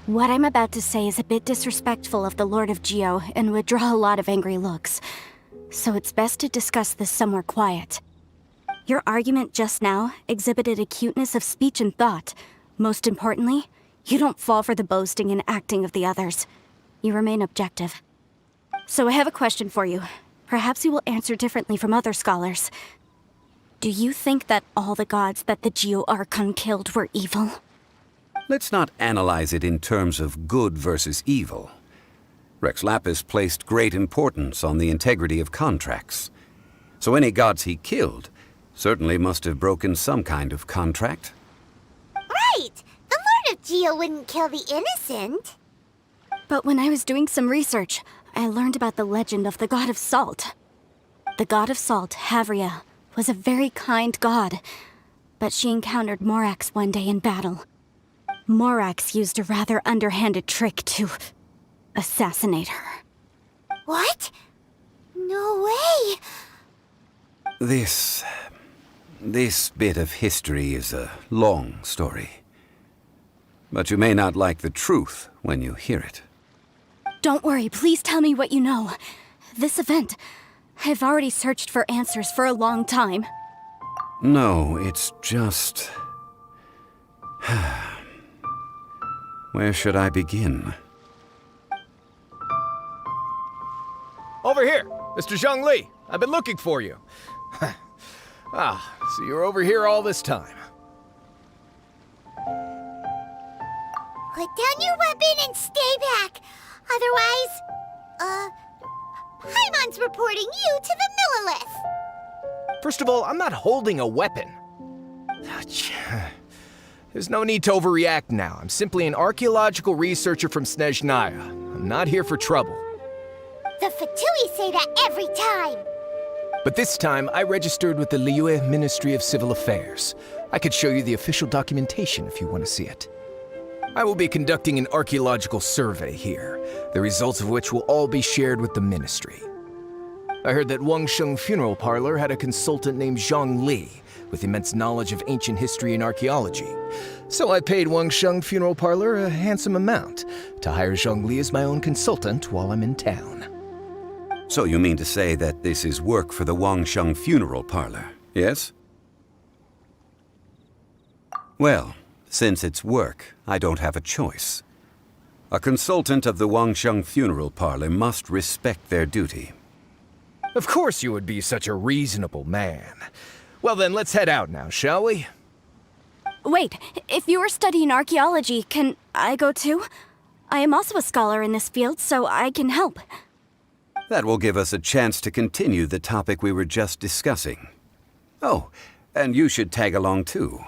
What I'm about to say is a bit disrespectful of the Lord of Geo and would draw a lot of angry looks. So it's best to discuss this somewhere quiet. Your argument just now exhibited acuteness of speech and thought. Most importantly, you don't fall for the boasting and acting of the others. You remain objective. So I have a question for you. Perhaps you will answer differently from other scholars. Do you think that all the gods that the Geo Archon killed were evil? Let's not analyze it in terms of good versus evil. Rex Lapis placed great importance on the integrity of contracts. So any gods he killed certainly must have broken some kind of contract. Right! The Lord of Geo wouldn't kill the innocent. But when I was doing some research, I learned about the legend of the god of salt. The god of salt, Havria, was a very kind god, but she encountered Morax one day in battle. Morax used a rather underhanded trick to assassinate her. What? No way! This bit of history is a long story. But you may not like the truth when you hear it. Don't worry, please tell me what you know. This event, I've already searched for answers for a long time. No, it's just... Where should I begin? Over here, Mr. Zhongli. I've been looking for you. So you're over here all this time. Put down your weapon and stay back. Otherwise, Paimon's reporting you to the Millilith. First of all, I'm not holding a weapon. There's no need to overreact now. I'm simply an archaeological researcher from Snezhnaya. I'm not here for trouble. The Fatui say that every time. But this time, I registered with the Liyue Ministry of Civil Affairs. I could show you the official documentation if you want to see it. I will be conducting an archaeological survey here, the results of which will all be shared with the ministry. I heard that Wangsheng Funeral Parlor had a consultant named Zhang Li, with immense knowledge of ancient history and archaeology. So I paid Wangsheng Funeral Parlor a handsome amount to hire Zhang Li as my own consultant while I'm in town. So you mean to say that this is work for the Wangsheng Funeral Parlor, yes? Well, since it's work, I don't have a choice. A consultant of the Wangsheng Funeral Parlor must respect their duty. Of course you would be such a reasonable man. Well then, let's head out now, shall we? Wait, if you are studying archaeology, can I go too? I am also a scholar in this field, so I can help. That will give us a chance to continue the topic we were just discussing. Oh, and you should tag along too.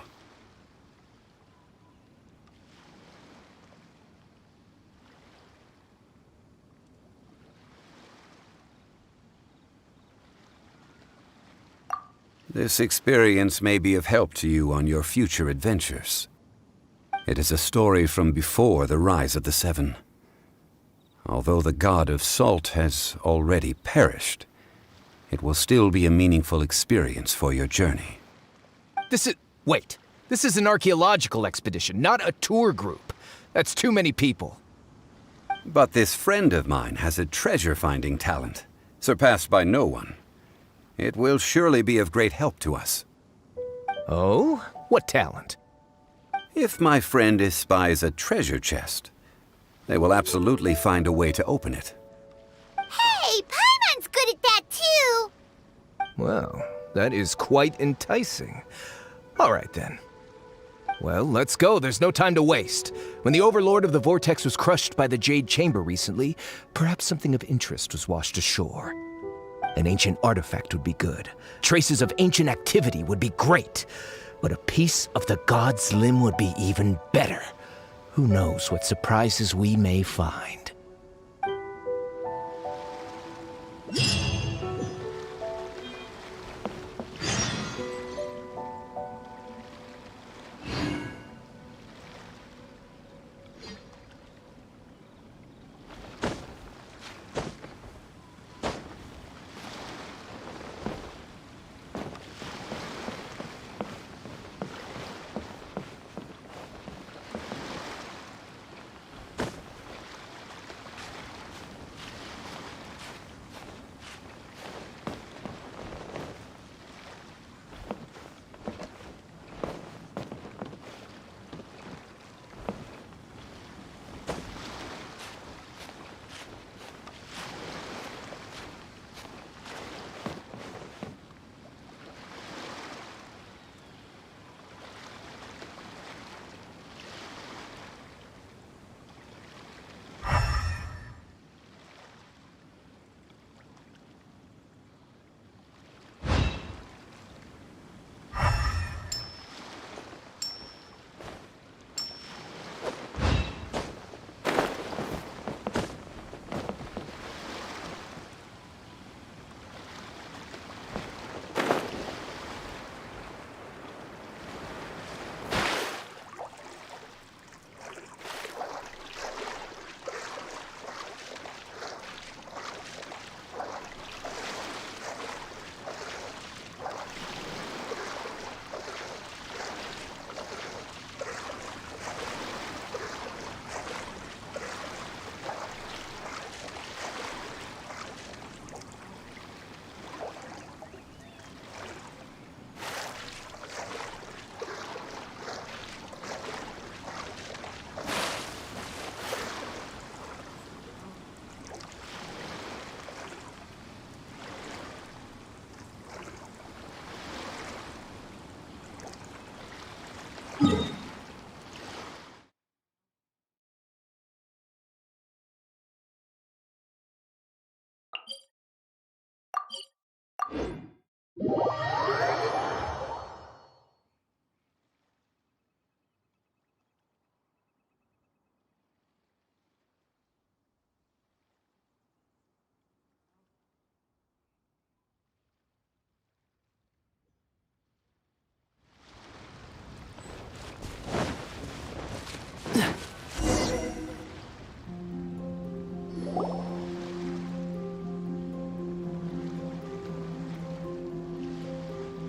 This experience may be of help to you on your future adventures. It is a story from before the rise of the Seven. Although the god of salt has already perished, it will still be a meaningful experience for your journey. Wait. This is an archaeological expedition, not a tour group. That's too many people. But this friend of mine has a treasure-finding talent, surpassed by no one. It will surely be of great help to us. Oh? What talent? If my friend espies a treasure chest, they will absolutely find a way to open it. Hey, Paimon's good at that too. Well, that is quite enticing. All right then. Well, let's go. There's no time to waste. When the Overlord of the Vortex was crushed by the Jade Chamber recently, perhaps something of interest was washed ashore. An ancient artifact would be good. Traces of ancient activity would be great. But a piece of the god's limb would be even better. Who knows what surprises we may find.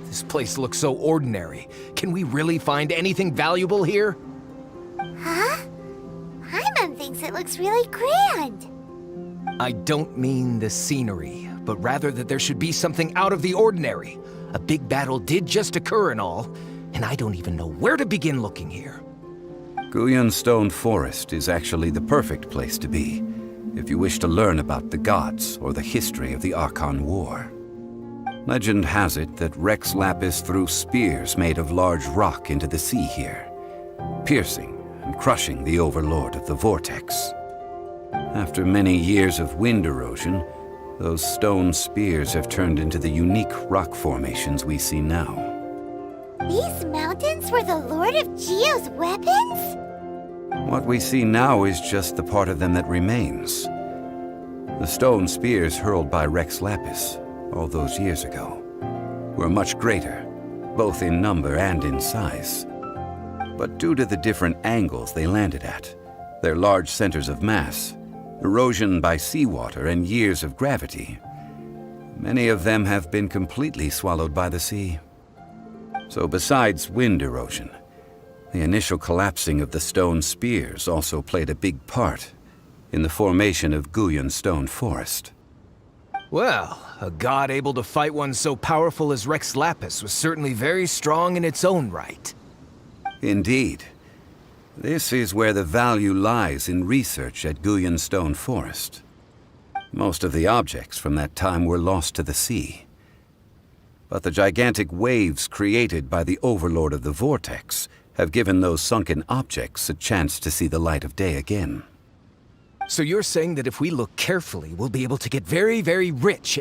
This place looks so ordinary. Can we really find anything valuable here? Huh? Paimon thinks it looks really grand. I don't mean the scenery, but rather that there should be something out of the ordinary. A big battle did just occur and all, and I don't even know where to begin looking here. Guyan Stone Forest is actually the perfect place to be, if you wish to learn about the gods or the history of the Archon War. Legend has it that Rex Lapis threw spears made of large rock into the sea here, piercing and crushing the overlord of the vortex. After many years of wind erosion, those stone spears have turned into the unique rock formations we see now. These mountains were the Lord of Geo's weapons? What we see now is just the part of them that remains. The stone spears hurled by Rex Lapis all those years ago were much greater, both in number and in size. But due to the different angles they landed at, their large centers of mass, erosion by seawater, and years of gravity, many of them have been completely swallowed by the sea. So besides wind erosion, the initial collapsing of the stone spears also played a big part in the formation of Guyan Stone Forest. Well, a god able to fight one so powerful as Rex Lapis was certainly very strong in its own right. Indeed. This is where the value lies in research at Guyan Stone Forest. Most of the objects from that time were lost to the sea. But the gigantic waves created by the overlord of the vortex have given those sunken objects a chance to see the light of day again. So you're saying that if we look carefully, we'll be able to get very, very rich.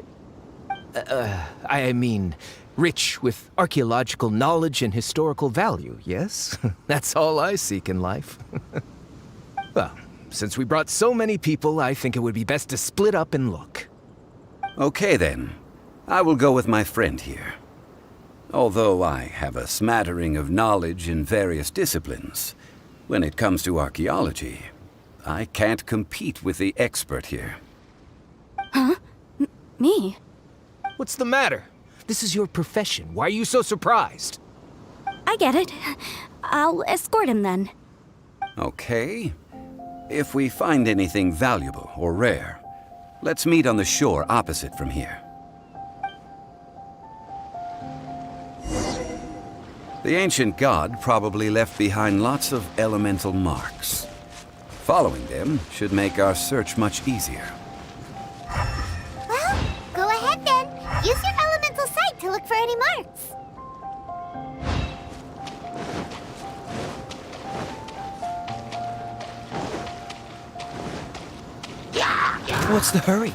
I mean, rich with archaeological knowledge and historical value, yes? That's all I seek in life. Well, since we brought so many people, I think it would be best to split up and look. Okay then. I will go with my friend here. Although I have a smattering of knowledge in various disciplines, when it comes to archaeology, I can't compete with the expert here. Huh? Me? What's the matter? This is your profession. Why are you so surprised? I get it. I'll escort him then. Okay. If we find anything valuable or rare, let's meet on the shore opposite from here. The ancient god probably left behind lots of elemental marks. Following them should make our search much easier. Well, go ahead then. Use your elemental sight to look for any marks. What's the hurry?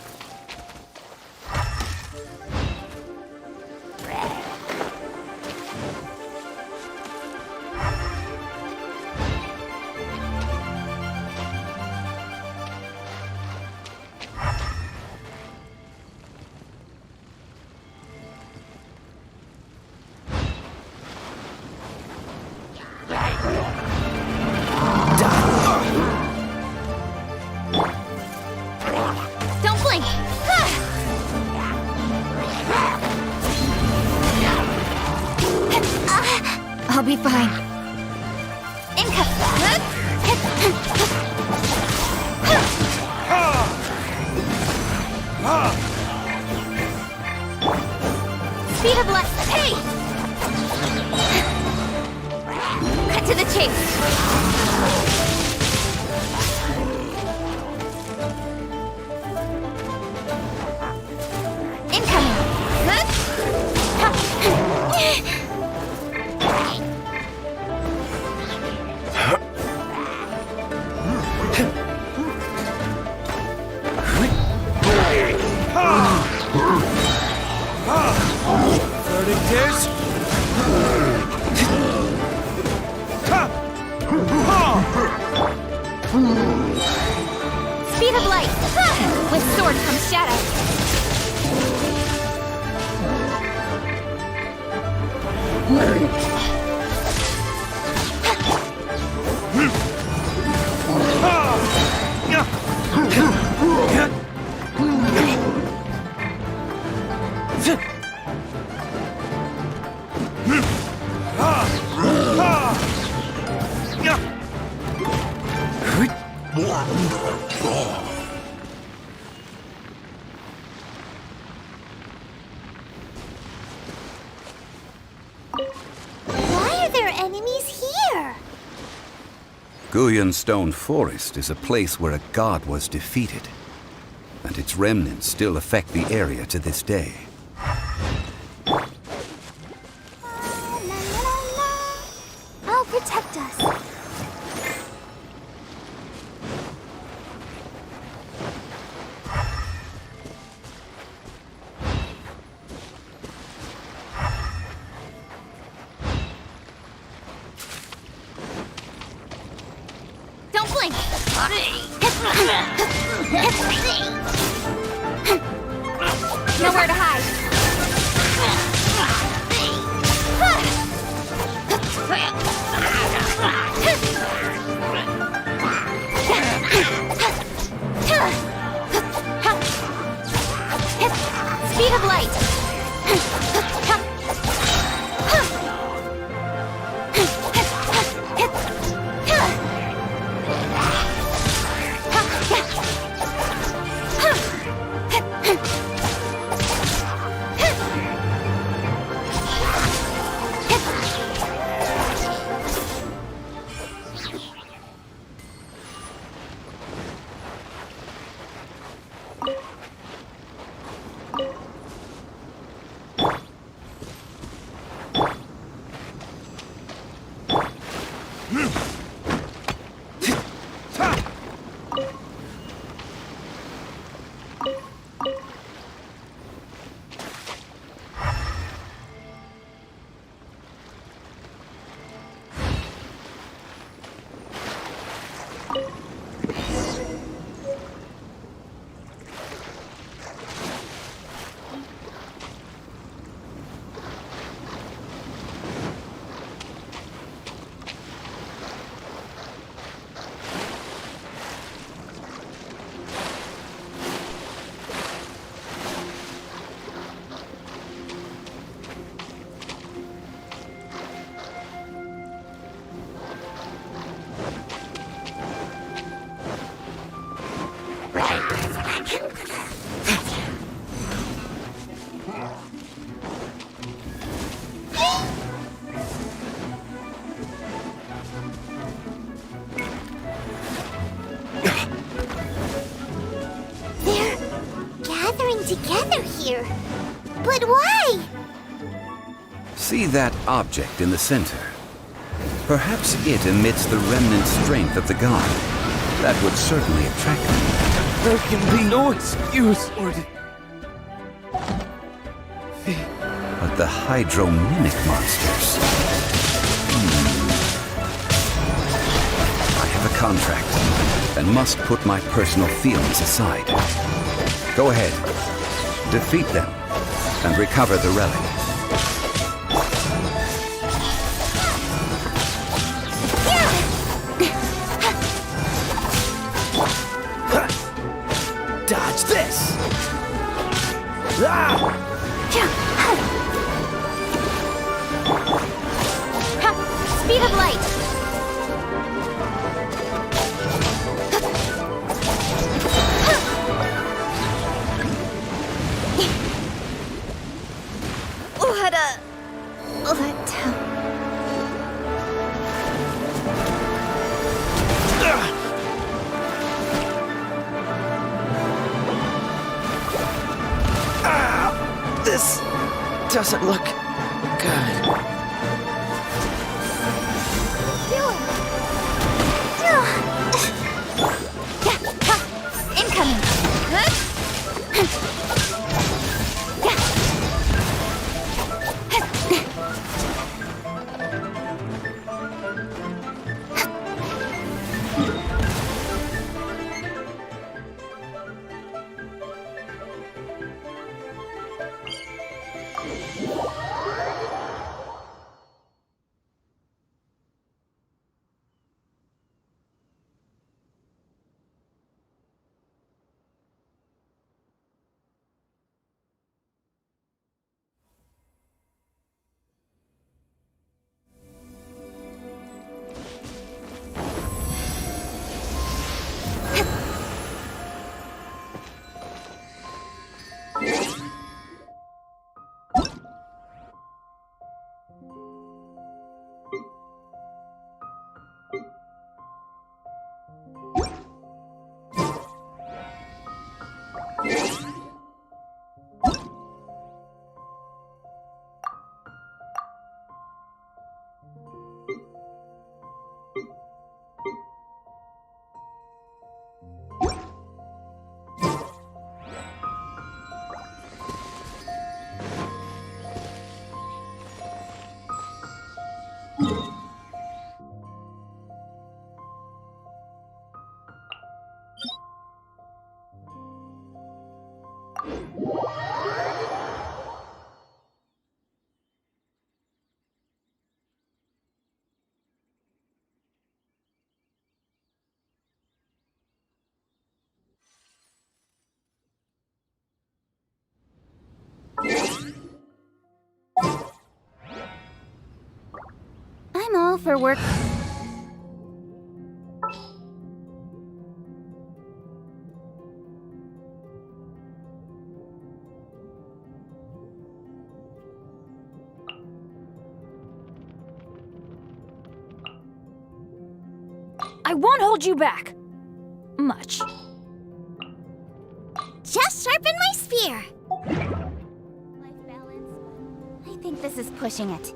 Don't blink! I'll be fine. Speed of light. Hey! Cut to the chase. Speed of light! With sword comes shadow. Why are there enemies here? Guyan Stone Forest is a place where a god was defeated, and its remnants still affect the area to this day. La, la, la, la. I'll protect us. Don't blink! Nowhere to hide. Speed of light! Together here. But why? See that object in the center? Perhaps it emits the remnant strength of the god. That would certainly attract them. There can be no excuse for it. But the hydro-mimic monsters... I have a contract, and must put my personal feelings aside. Go ahead. Defeat them, and recover the relic. Dodge this! Ah! Speed of light! This doesn't look good. Incoming! grateful for work. I won't hold you back. Much. Just sharpen my spear. Life balance. I think this is pushing it.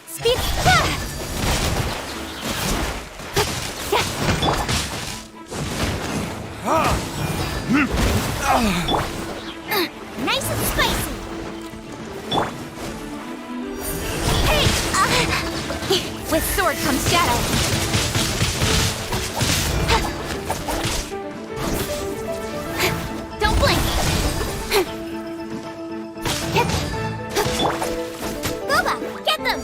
Speed. Nice and spicy. Hey! With sword comes shadow. Don't blink. Booba, get them.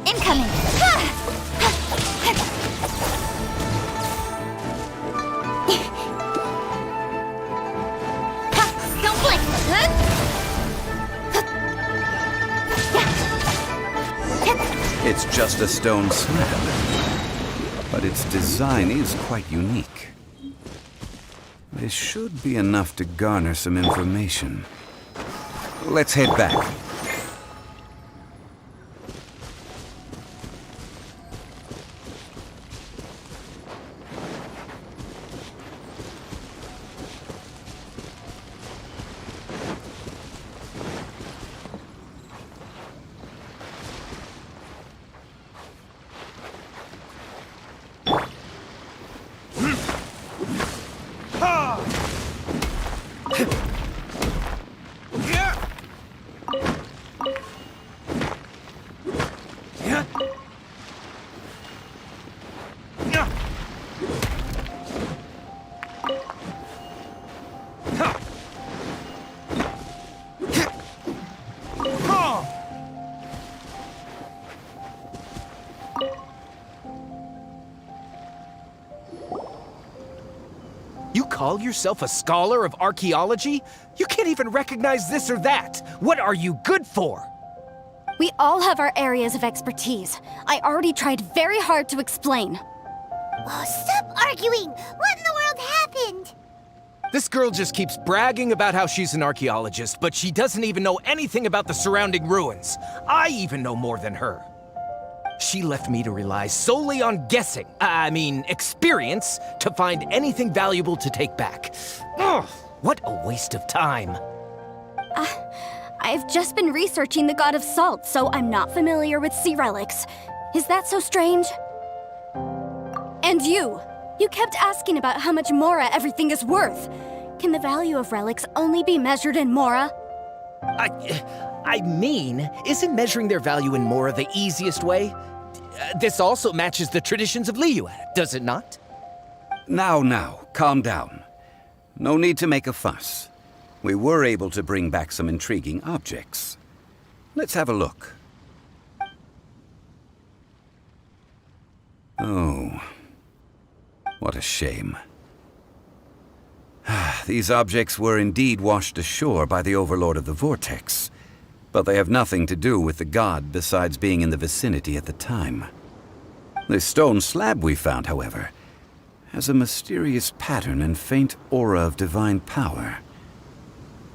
Incoming. Don't blink. It's just a stone slab, but its design is quite unique. This should be enough to garner some information. Let's head back. You call yourself a scholar of archaeology? You can't even recognize this or that. What are you good for? We all have our areas of expertise. I already tried very hard to explain. Oh, stop arguing! What in the world happened? This girl just keeps bragging about how she's an archaeologist, but she doesn't even know anything about the surrounding ruins. I even know more than her. She left me to rely solely on guessing, experience, to find anything valuable to take back. Ugh, what a waste of time. I've just been researching the god of salt, so I'm not familiar with sea relics. Is that so strange? And you kept asking about how much Mora everything is worth. Can the value of relics only be measured in Mora? Isn't measuring their value in Mora the easiest way? This also matches the traditions of Liyue, does it not? Now, calm down. No need to make a fuss. We were able to bring back some intriguing objects. Let's have a look. Oh, what a shame. These objects were indeed washed ashore by the Overlord of the Vortex, but they have nothing to do with the god besides being in the vicinity at the time. This stone slab we found, however, has a mysterious pattern and faint aura of divine power.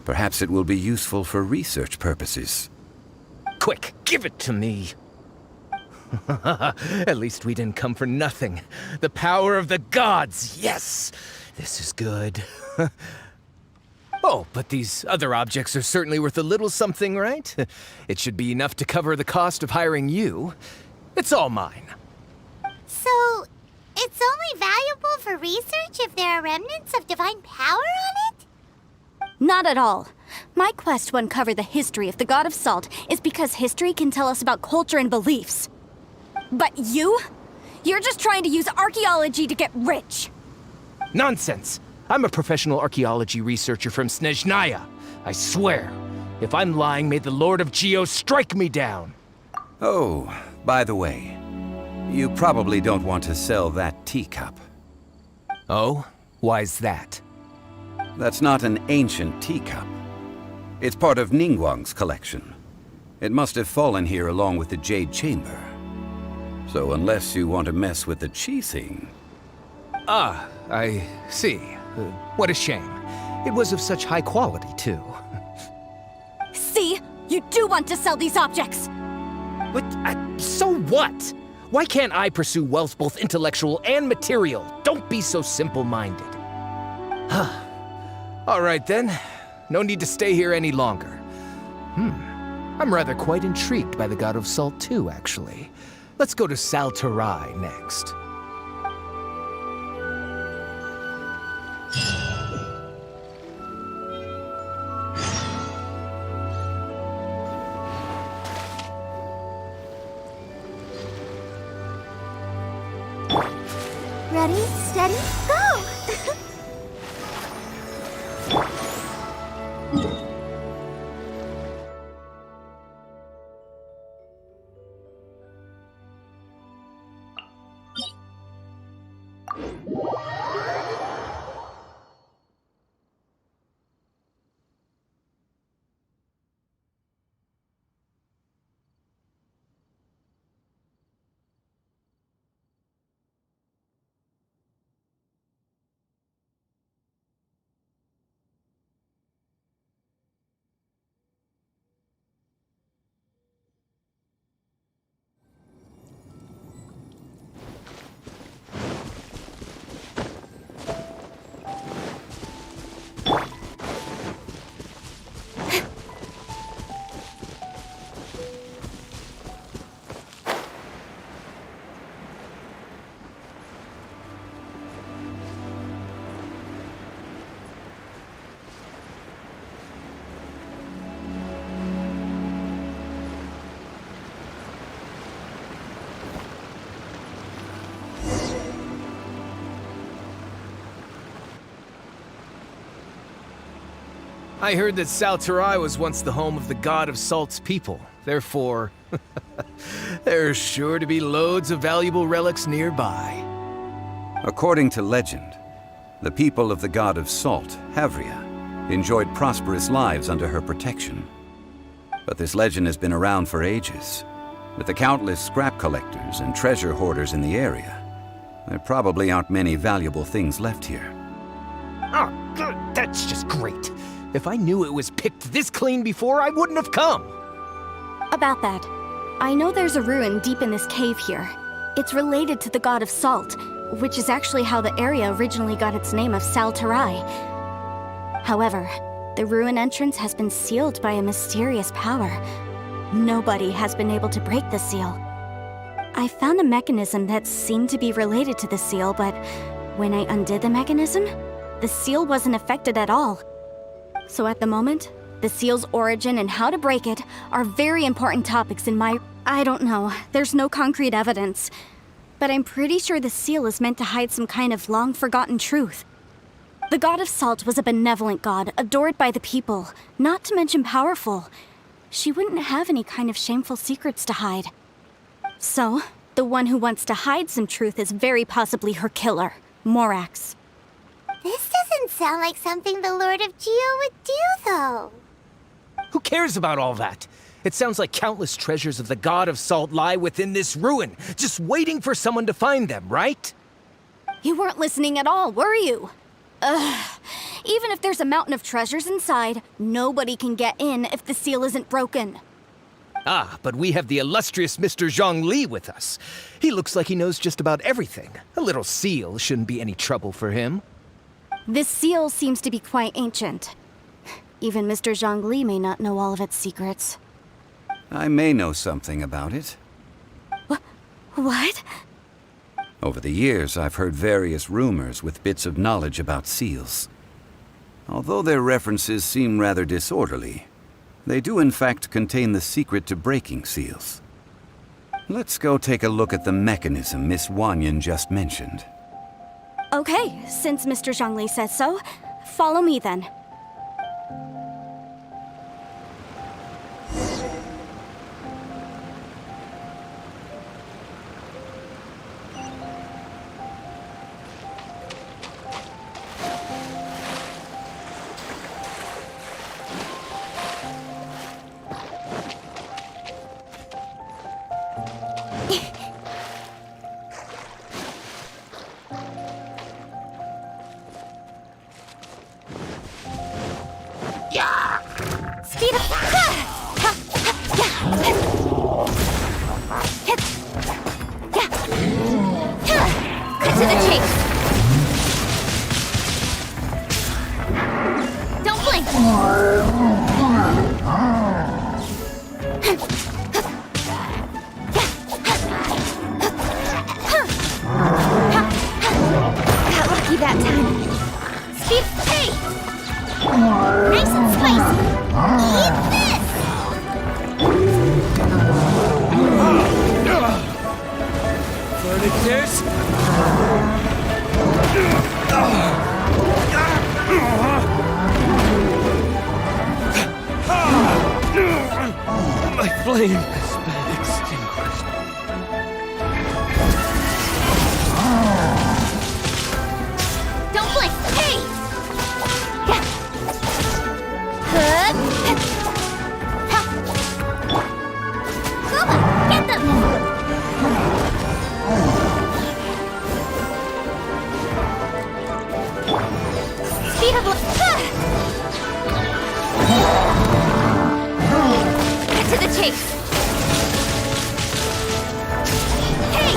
Perhaps it will be useful for research purposes. Quick, give it to me. At least we didn't come for nothing. The power of the gods, yes! This is good. Oh, but these other objects are certainly worth a little something, right? It should be enough to cover the cost of hiring you. It's all mine. So, it's only valuable for research if there are remnants of divine power on it? Not at all. My quest to uncover the history of the god of salt is because history can tell us about culture and beliefs. But you're just trying to use archaeology to get rich. Nonsense! I'm a professional archaeology researcher from Snezhnaya. I swear, if I'm lying, may the Lord of Geo strike me down! Oh, by the way, you probably don't want to sell that teacup. Oh? Why's that? That's not an ancient teacup. It's part of Ningguang's collection. It must have fallen here along with the Jade Chamber. So unless you want to mess with the Qixing... Ah, I see. What a shame. It was of such high quality, too. See? You do want to sell these objects! But, so what? Why can't I pursue wealth both intellectual and material? Don't be so simple-minded. All right, then. No need to stay here any longer. I'm rather quite intrigued by the God of Salt, too, actually. Let's go to Sal Tarai next. Ready, steady, go! I heard that Sal Tarai was once the home of the God of Salt's people. Therefore, there's sure to be loads of valuable relics nearby. According to legend, the people of the God of Salt, Havria, enjoyed prosperous lives under her protection. But this legend has been around for ages. With the countless scrap collectors and treasure hoarders in the area, there probably aren't many valuable things left here. Oh, good. That's just great. If I knew it was picked this clean before, I wouldn't have come. About that, I know there's a ruin deep in this cave here. It's related to the God of Salt, which is actually how the area originally got its name of Sal Tarai. However, the ruin entrance has been sealed by a mysterious power. Nobody has been able to break the seal. I found a mechanism that seemed to be related to the seal, but when I undid the mechanism, the seal wasn't affected at all. So at the moment, the seal's origin and how to break it are very important topics in my... I don't know, there's no concrete evidence. But I'm pretty sure the seal is meant to hide some kind of long-forgotten truth. The God of Salt was a benevolent god, adored by the people, not to mention powerful. She wouldn't have any kind of shameful secrets to hide. So, the one who wants to hide some truth is very possibly her killer, Morax. This doesn't sound like something the Lord of Geo would do, though. Who cares about all that? It sounds like countless treasures of the God of Salt lie within this ruin, just waiting for someone to find them, right? You weren't listening at all, were you? Even if there's a mountain of treasures inside, nobody can get in if the seal isn't broken. Ah, but we have the illustrious Mr. Zhongli with us. He looks like he knows just about everything. A little seal shouldn't be any trouble for him. This seal seems to be quite ancient. Even Mr. Zhongli may not know all of its secrets. I may know something about it. What? Over the years, I've heard various rumors with bits of knowledge about seals. Although their references seem rather disorderly, they do in fact contain the secret to breaking seals. Let's go take a look at the mechanism Miss Wanyan just mentioned. Okay, since Mr. Zhongli says so, follow me then. Speed up! Cut to the chase! Don't blink! Got lucky that time. Speed! Hey! Nice and spicy! Eat this! Furniture? My flame has been extinguished. Don't blink! Hey! Kuma, get them! Speed of get to the chase! Hey!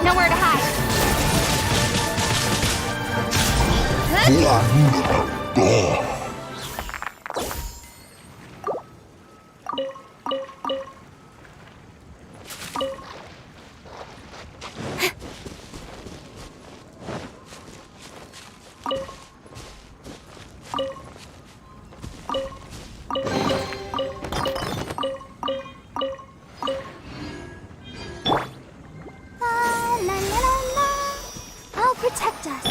Nowhere to hide. La la la la. I'll protect us.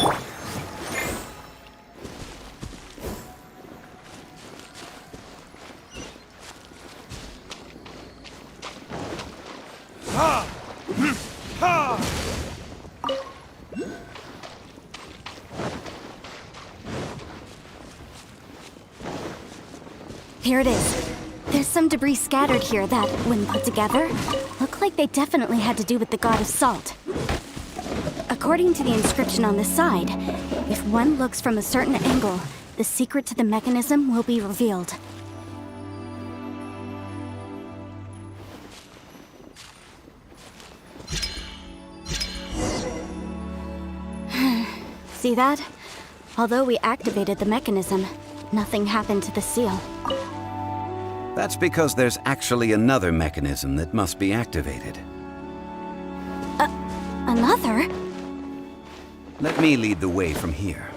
Here it is. There's some debris scattered here that, when put together, look like they definitely had to do with the god of salt. According to the inscription on the side, if one looks from a certain angle, the secret to the mechanism will be revealed. See that? Although we activated the mechanism, nothing happened to the seal. That's because there's actually another mechanism that must be activated. Another? Let me lead the way from here.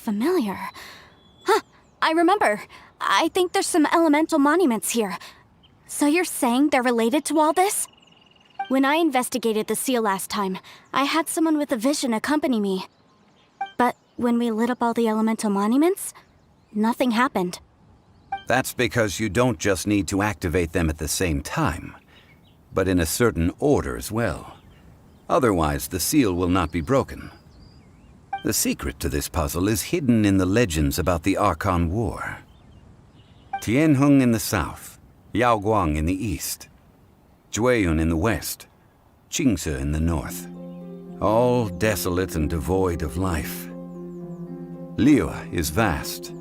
familiar. Huh, I remember. I think there's some elemental monuments here. So you're saying they're related to all this? When I investigated the seal last time, I had someone with a vision accompany me. But when we lit up all the elemental monuments, nothing happened. That's because you don't just need to activate them at the same time, but in a certain order as well. Otherwise, the seal will not be broken. The secret to this puzzle is hidden in the legends about the Archon War. Tianheng in the south, Yaoguang in the east, Jueyun in the west, Qingce in the north. All desolate and devoid of life. Liyue is vast,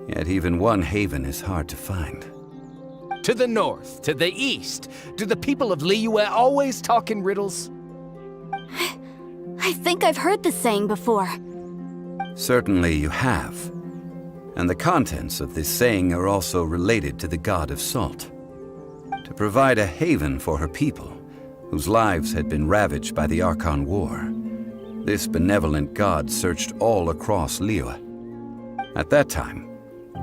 yet even one haven is hard to find. To the north, to the east. Do the people of Liyue always talk in riddles? I think I've heard this saying before. Certainly you have. And the contents of this saying are also related to the god of salt. To provide a haven for her people, whose lives had been ravaged by the Archon War, this benevolent god searched all across Liyue. At that time,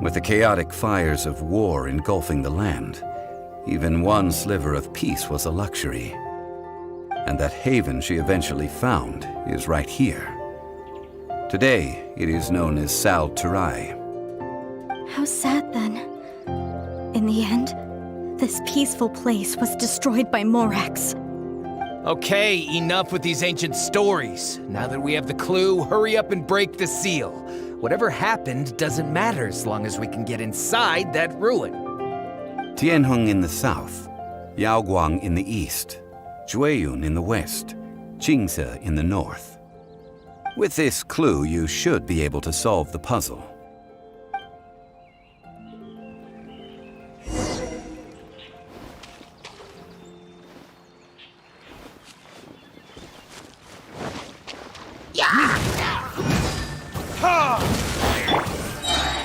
with the chaotic fires of war engulfing the land, even one sliver of peace was a luxury. And that haven she eventually found is right here. Today, it is known as Sal Turai. How sad then. In the end, this peaceful place was destroyed by Morax. Okay, enough with these ancient stories. Now that we have the clue, hurry up and break the seal. Whatever happened doesn't matter as long as we can get inside that ruin. Tianheng in the south, Yaoguang in the east, Jueyun in the west, Qingce in the north. With this clue, you should be able to solve the puzzle.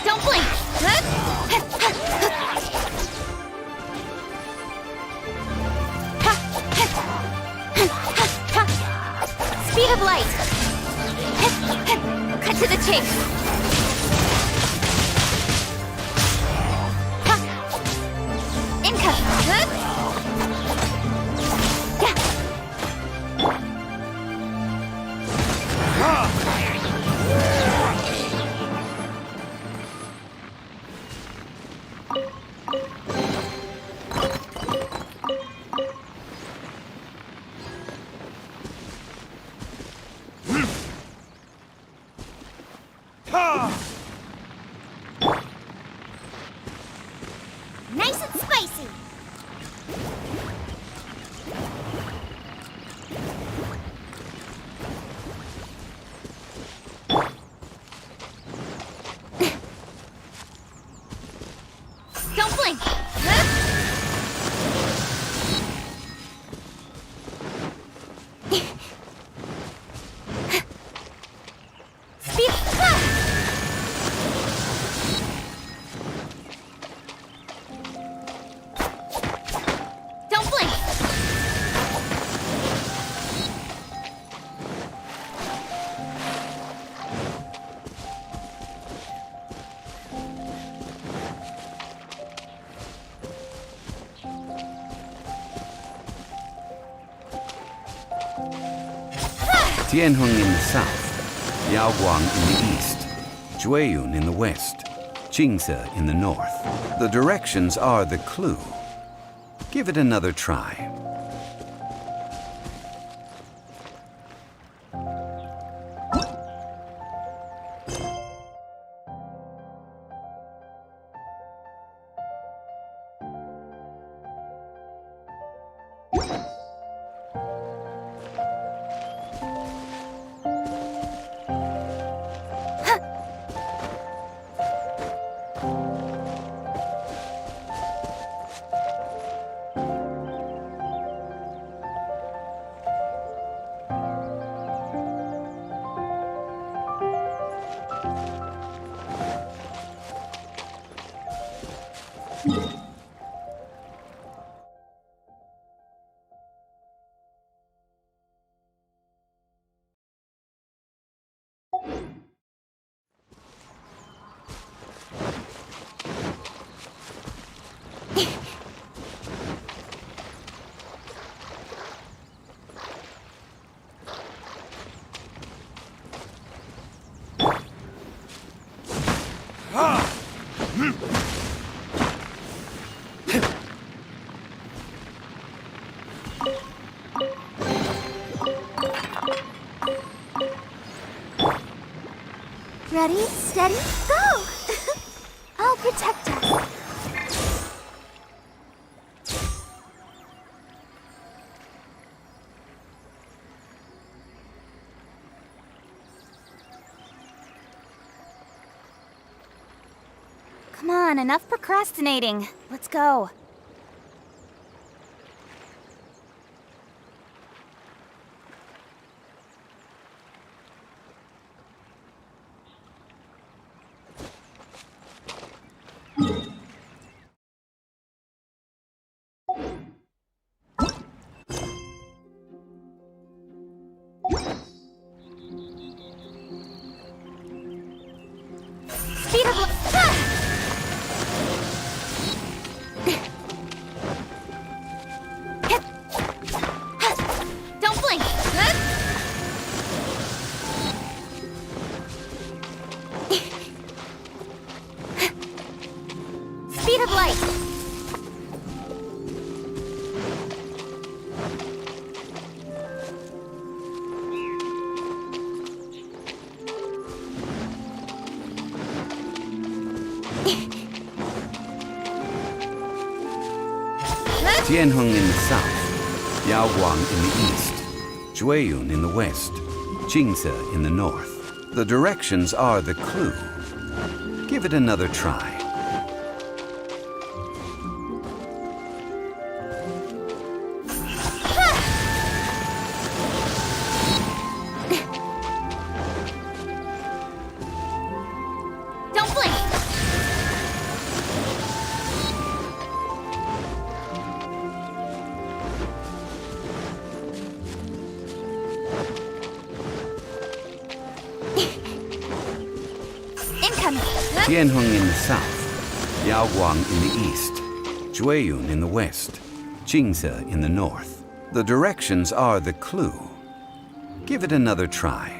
Don't blink! Speed of light! Cut to the chase! Inca! Nice and spicy! Don't blink! Speed! Don't blink! Tianheng in the south, Yaoguang in the east, Jueyun in the west, Qingce in the north. The directions are the clue. Give it another try. Ready, steady, go! I'll protect us. Come on, enough procrastinating. Let's go. Speed of Don't blink! Speed of light! Tianheng in the south, Yaoguang in the east, Jueyun in the west, Jingze in the north. The directions are the clue. Give it another try. Don't blink! Incoming! Tianheng in the south, Yaoguang in the east, Jueyun in the west, Jingze in the north. The directions are the clue. Give it another try.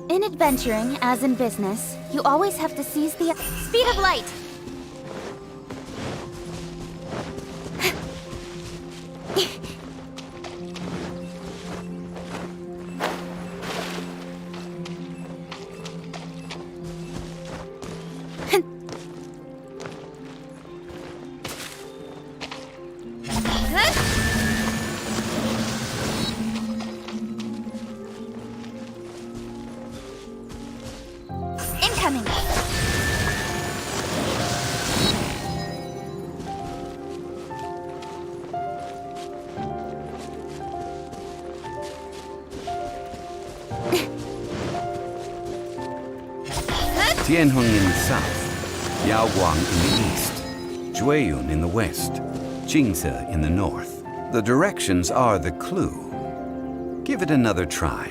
In adventuring, as in business, you always have to seize the speed of light. Incoming! Tianheng in the south, Yaoguang in the east, Jueyun in the west, Jingze in the north. The directions are the clue. Give it another try.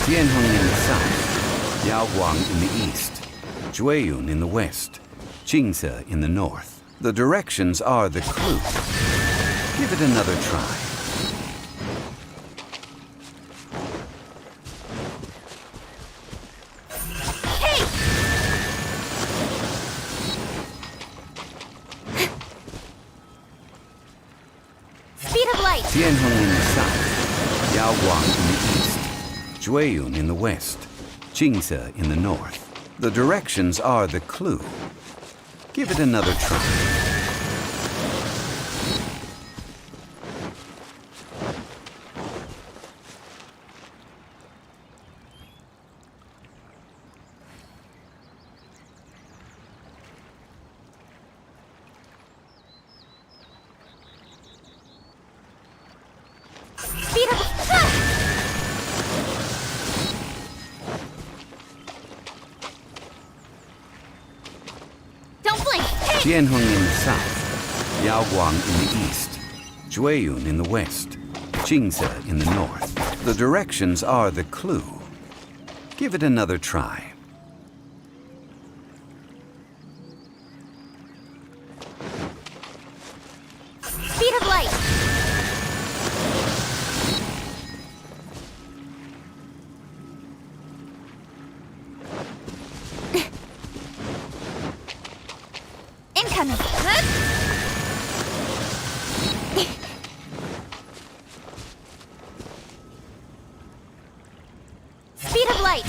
Tianheng in the south, Yaoguang in the east, Jueyun in the west, Jingze in the north. The directions are the clue. Give it another try. Speed of light! Tianheng in the south, Yaoguang in the east, Jueyun in the west, Jingze in the north. The directions are the clue. Give it another try. Speed of... Don't blink! Tianheng in the south, Yaoguang in the east, Jueyun in the west, Jingze in the north. The directions are the clue. Give it another try. Speed of light! Incoming! Speed of light!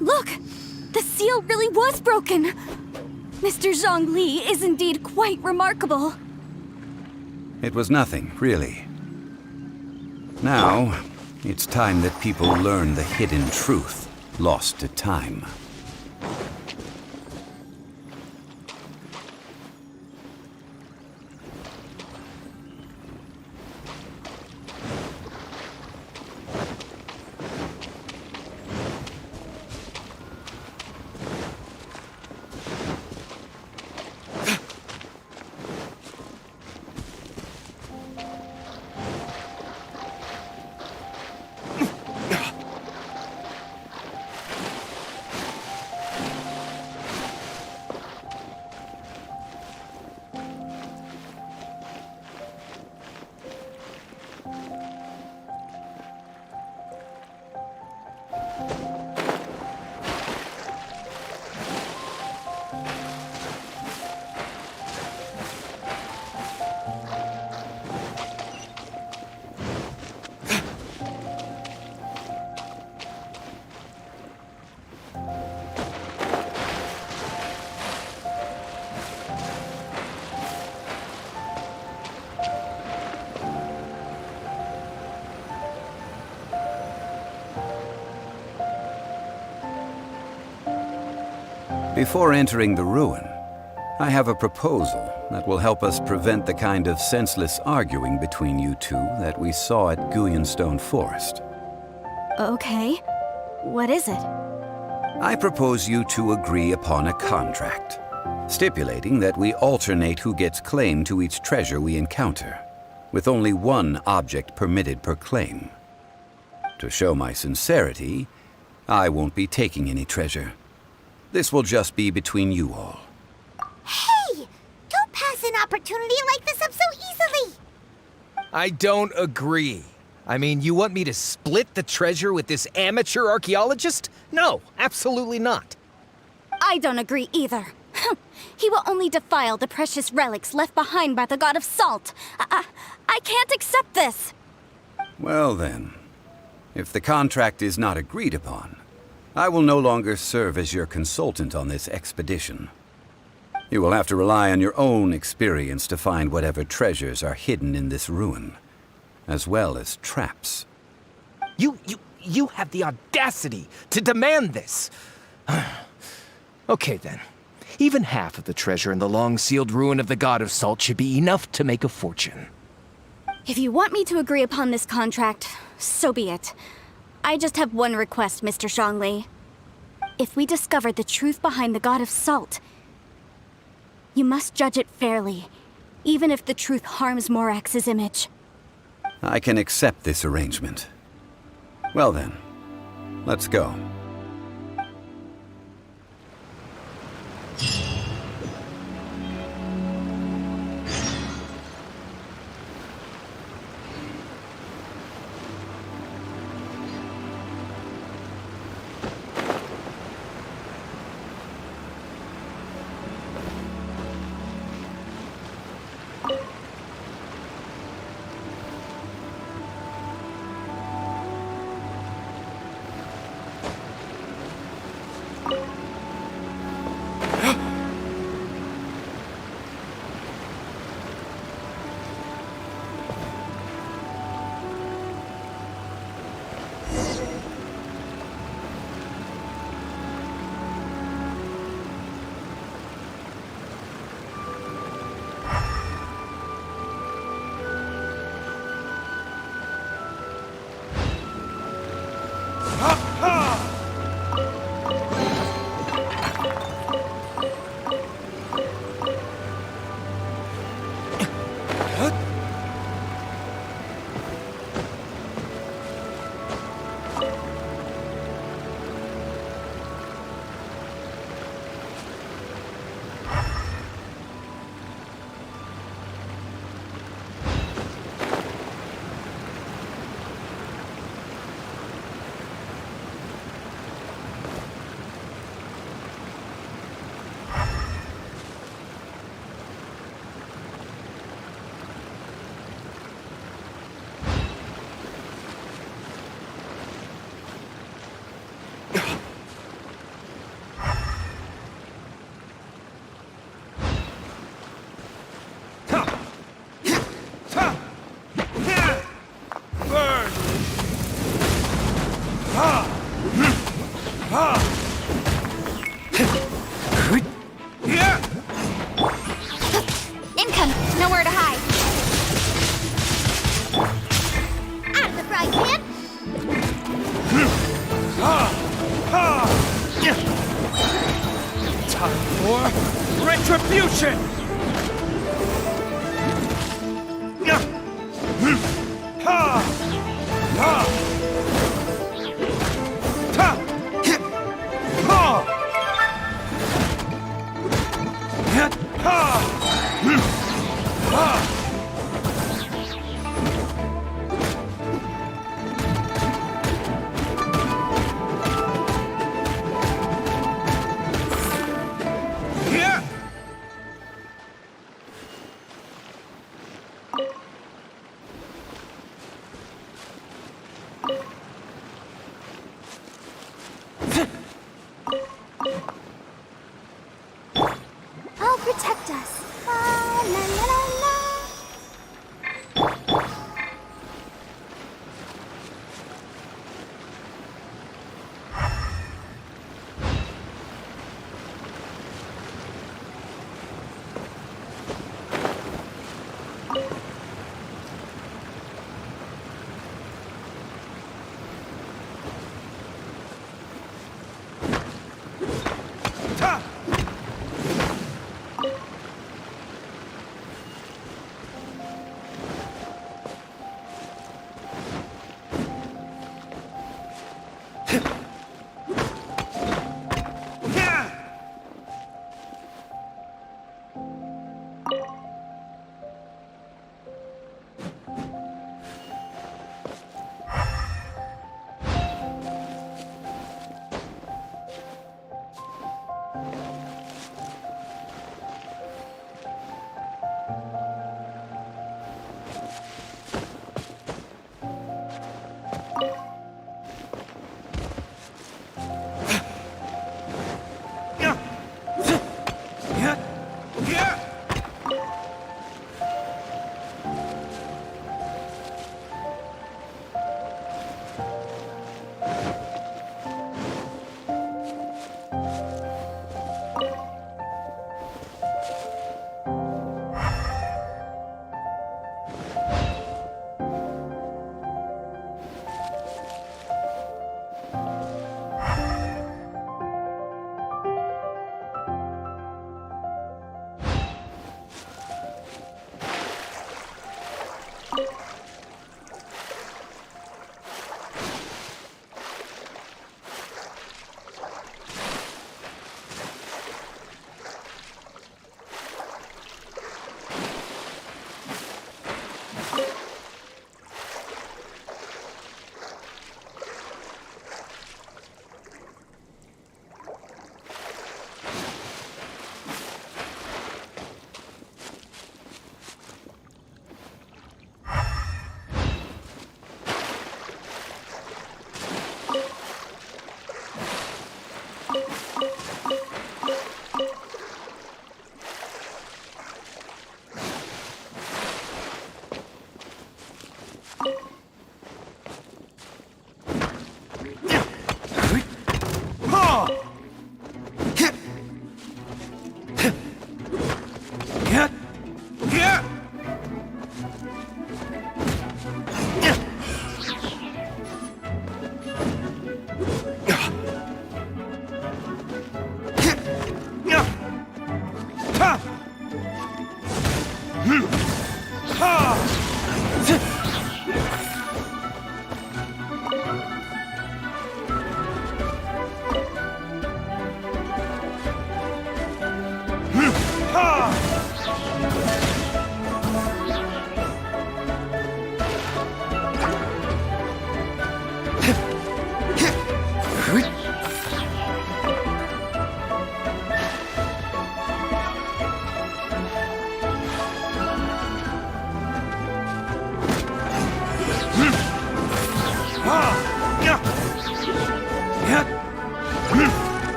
Look! The seal really was broken! Mr. Zhongli is indeed quite remarkable. It was nothing, really. Now, it's time that people learn the hidden truth lost to time. Before entering the ruin, I have a proposal that will help us prevent the kind of senseless arguing between you two that we saw at Guyanstone Forest. Okay. What is it? I propose you two agree upon a contract, stipulating that we alternate who gets claim to each treasure we encounter, with only one object permitted per claim. To show my sincerity, I won't be taking any treasure. This will just be between you all. Hey! Don't pass an opportunity like this up so easily! I don't agree. I mean, you want me to split the treasure with this amateur archaeologist? No, absolutely not. I don't agree either. He will only defile the precious relics left behind by the god of salt. I can't accept this. Well then, if the contract is not agreed upon, I will no longer serve as your consultant on this expedition. You will have to rely on your own experience to find whatever treasures are hidden in this ruin, as well as traps. You have the audacity to demand this. Okay then. Even half of the treasure in the long-sealed ruin of the God of Salt should be enough to make a fortune. If you want me to agree upon this contract, so be it. I just have one request, Mr. Zhongli. If we discover the truth behind the God of Salt, you must judge it fairly, even if the truth harms Morax's image. I can accept this arrangement. Well then, let's go. Income! Nowhere to hide! Out of the frying pan! Time for retribution! Oh, protect us! La la la la la!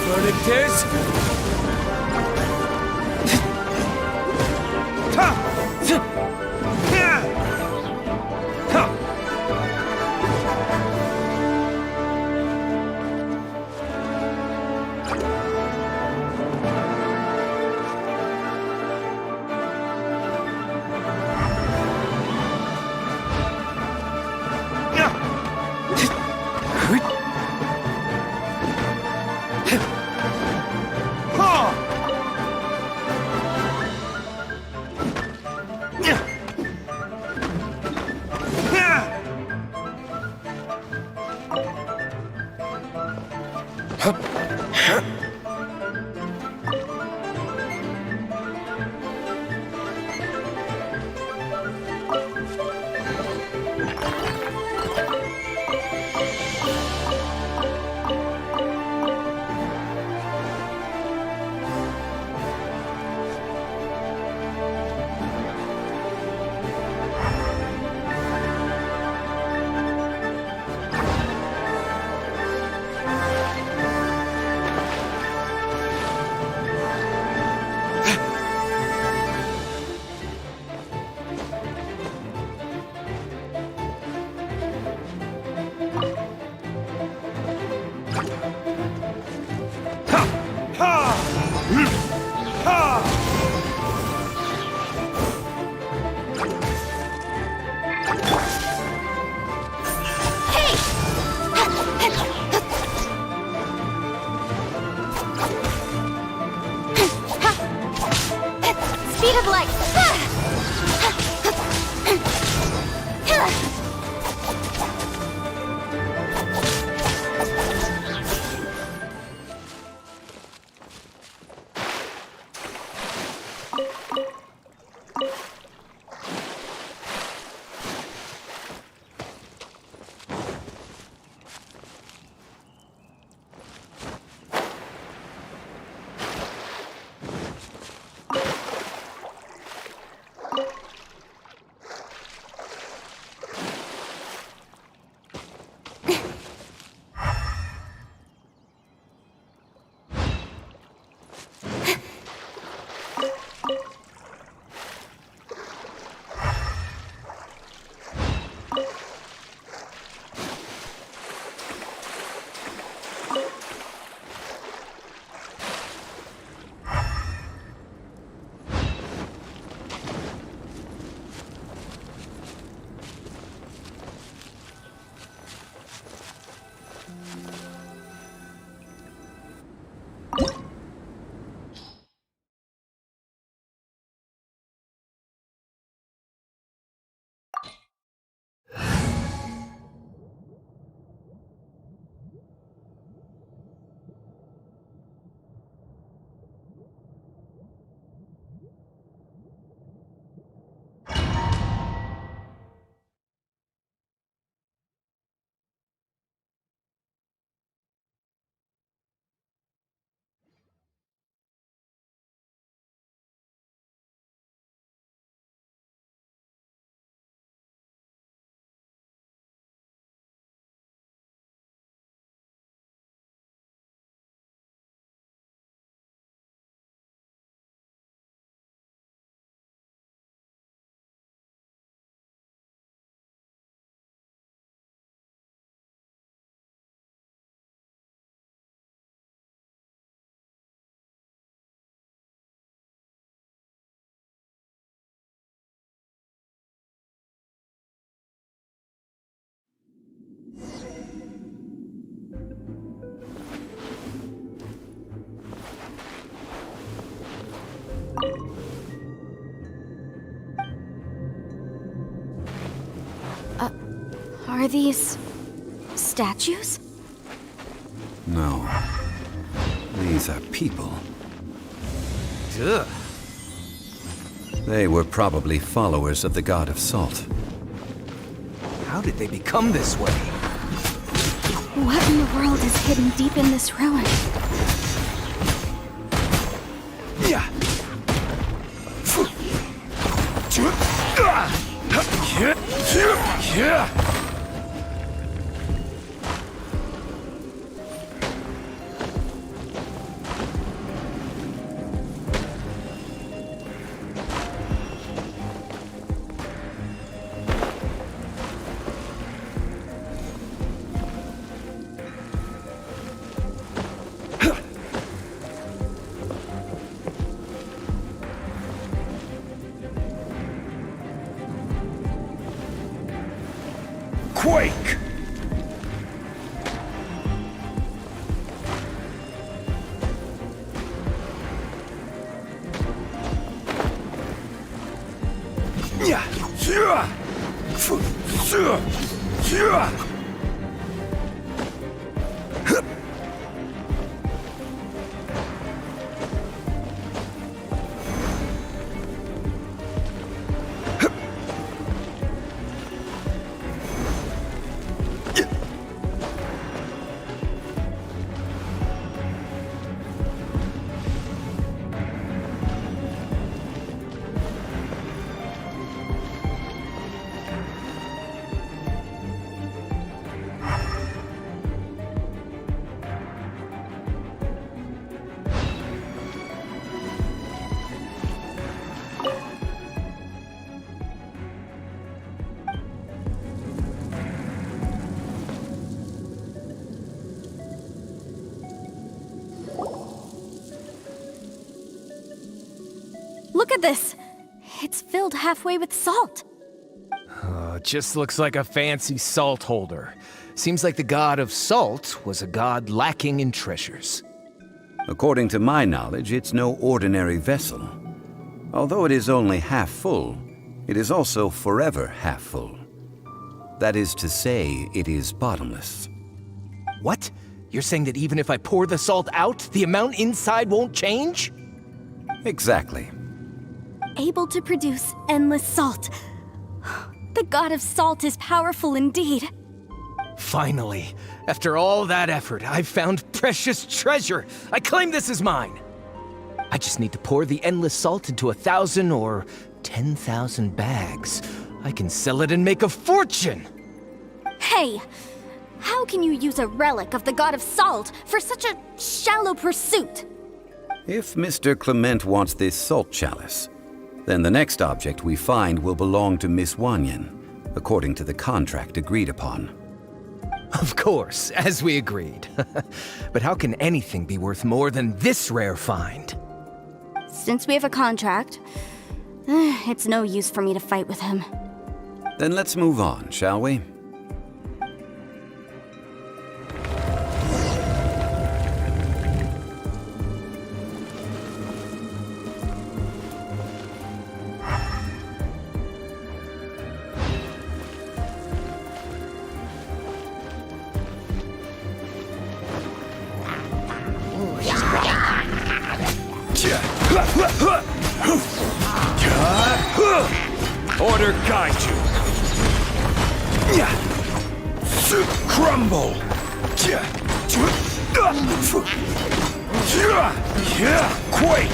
Verdict is... Speed of light! Are these statues? No. These are people. Ugh. They were probably followers of the god of salt. How did they become this way? What in the world is hidden deep in this ruin? Yeah. Quake! Yeah. Look at this! It's filled halfway with salt. Just looks like a fancy salt holder. Seems like the god of salt was a god lacking in treasures. According to my knowledge, it's no ordinary vessel. Although it is only half full, it is also forever half full. That is to say, it is bottomless. What? You're saying that even if I pour the salt out, the amount inside won't change? Exactly. Able to produce endless salt. The god of salt is powerful indeed. Finally, after all that effort, I've found precious treasure. I claim this as mine. I just need to pour the endless salt into 1,000 or 10,000 bags. I can sell it and make a fortune! Hey! How can you use a relic of the god of salt for such a shallow pursuit? If Mr. Clement wants this salt chalice, then the next object we find will belong to Miss Wanyan, according to the contract agreed upon. Of course, as we agreed. But how can anything be worth more than this rare find? Since we have a contract, it's no use for me to fight with him. Then let's move on, shall we? Order guide you. Crumble! Quake!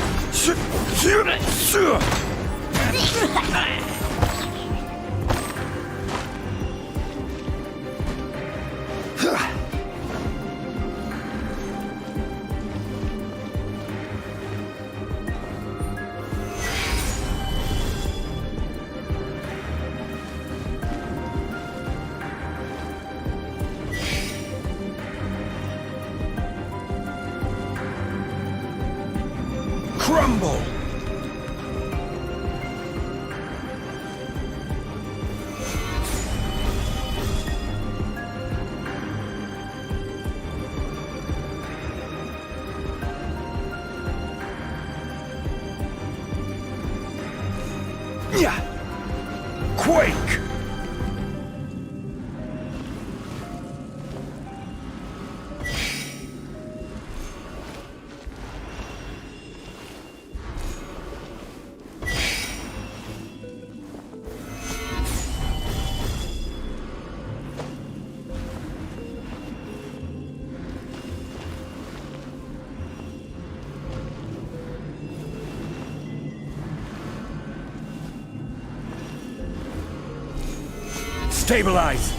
Crumble! Quake! Stabilize!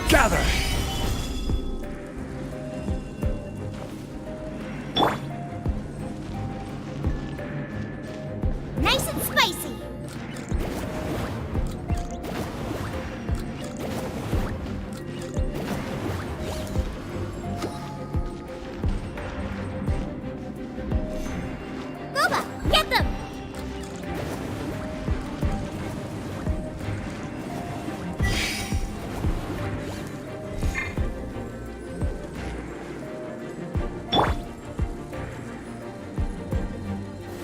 Gather! Nice and spicy. Booba, get them!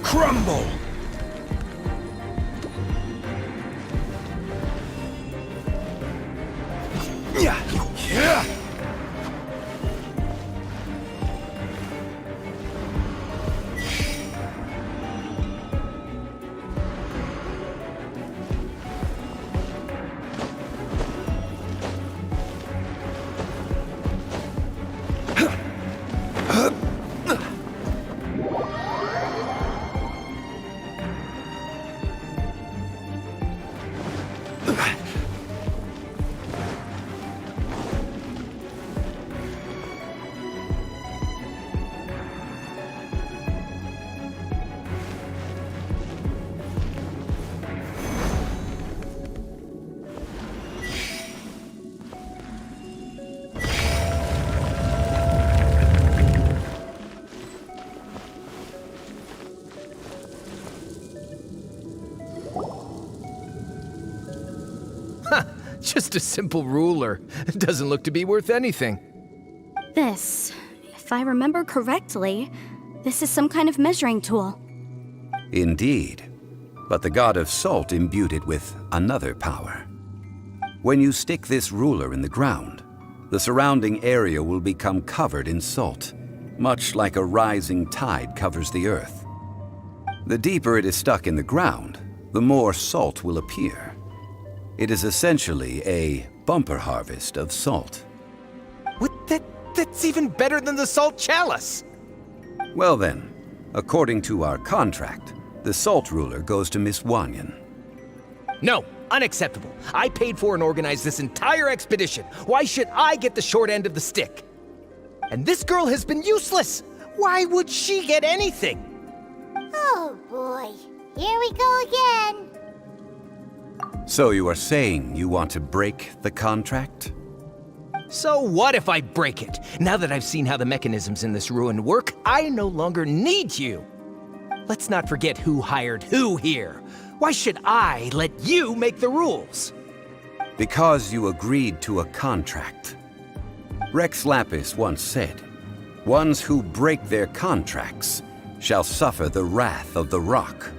Crumble! Yeah! Yeah! Just a simple ruler. Doesn't look to be worth anything. This, if I remember correctly, this is some kind of measuring tool. Indeed. But the god of salt imbued it with another power. When you stick this ruler in the ground, the surrounding area will become covered in salt, much like a rising tide covers the earth. The deeper it is stuck in the ground, the more salt will appear. It is essentially a bumper harvest of salt. What? That's even better than the salt chalice! Well then, according to our contract, the salt ruler goes to Miss Wanyan. No, unacceptable. I paid for and organized this entire expedition. Why should I get the short end of the stick? And this girl has been useless! Why would she get anything? Oh boy, here we go again. So you are saying you want to break the contract? So what if I break it? Now that I've seen how the mechanisms in this ruin work, I no longer need you. Let's not forget who hired who here. Why should I let you make the rules? Because you agreed to a contract. Rex Lapis once said, "Ones who break their contracts shall suffer the wrath of the rock."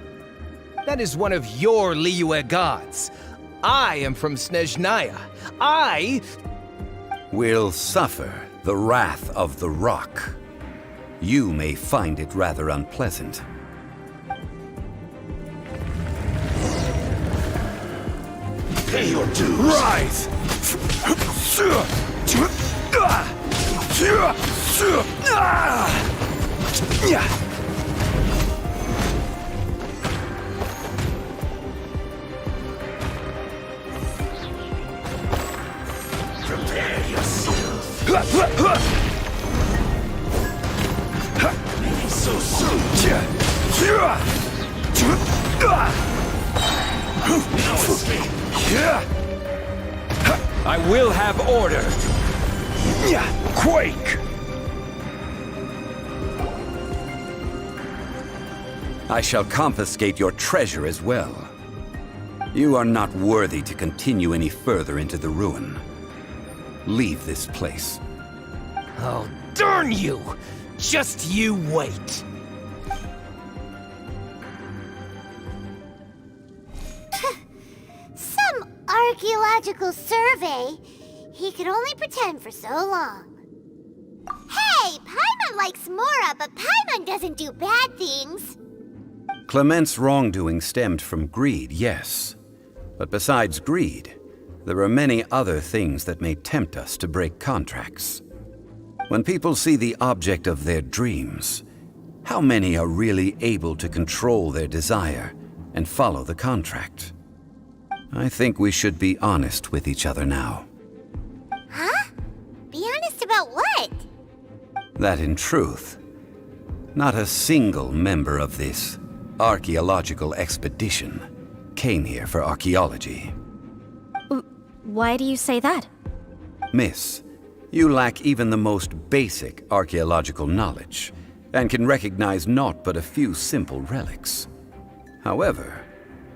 That is one of your Liyue gods. I am from Snezhnaya. I Will suffer the wrath of the rock. You may find it rather unpleasant. Pay your dues! Rise! Prepare yourself! Maybe so soon! No escape! I will have order! Quake! I shall confiscate your treasure as well. You are not worthy to continue any further into the ruin. Leave this place. Oh, darn you! Just you wait. Some archaeological survey. He could only pretend for so long. dad likes Mora, but Paimon doesn't do bad things. Clement's wrongdoing stemmed from greed, yes. But besides greed, there are many other things that may tempt us to break contracts. When people see the object of their dreams, how many are really able to control their desire and follow the contract? I think we should be honest with each other now. Huh? Be honest about what? That in truth, not a single member of this archaeological expedition came here for archaeology. Why do you say that? Miss, you lack even the most basic archaeological knowledge, and can recognize naught but a few simple relics. However,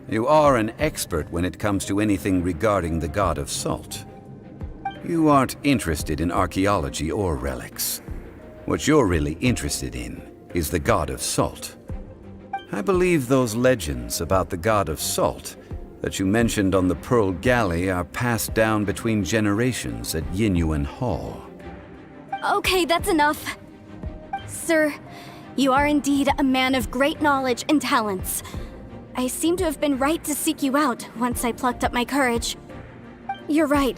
you are an expert when it comes to anything regarding the god of salt. You aren't interested in archaeology or relics. What you're really interested in is the god of salt. I believe those legends about the god of salt that you mentioned on the Pearl Galley are passed down between generations at Yinyuan Hall. Okay, that's enough. Sir, you are indeed a man of great knowledge and talents. I seem to have been right to seek you out once I plucked up my courage. You're right.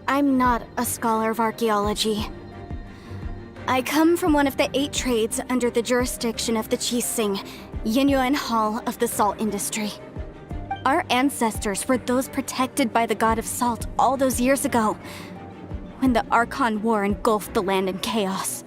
I'm not a scholar of archaeology. I come from one of the 8 trades under the jurisdiction of the Qixing, Yinyuan Hall of the salt industry. Our ancestors were those protected by the god of salt all those years ago, when the Archon War engulfed the land in chaos.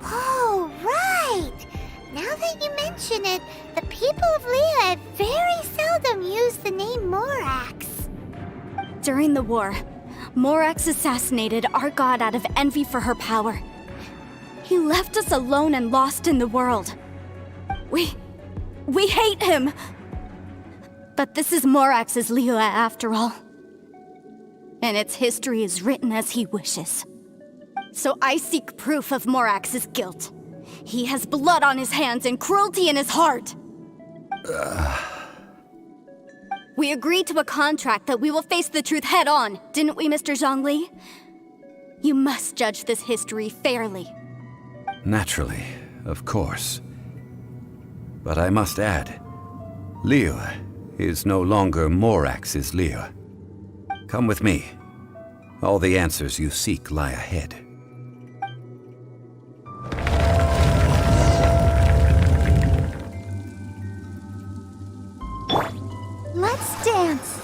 Oh, right! Now that you mention it, the people of Liyue very seldom use the name Morax. During the war, Morax assassinated our god out of envy for her power. He left us alone and lost in the world. We hate him! But this is Morax's Liyue after all. And its history is written as he wishes. So I seek proof of Morax's guilt. He has blood on his hands and cruelty in his heart. We agreed to a contract that we will face the truth head on, didn't we, Mr. Zhongli? You must judge this history fairly. Naturally, of course. But I must add, Liyue is no longer Morax's Liyue. Come with me. All the answers you seek lie ahead. Let's dance!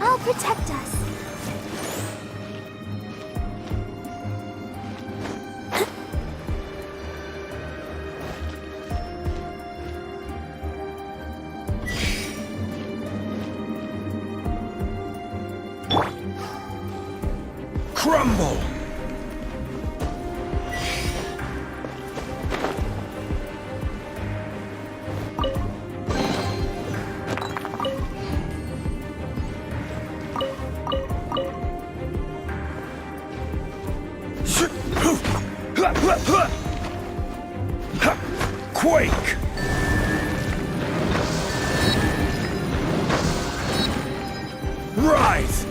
I'll protect us. Crumble! Quake! Rise!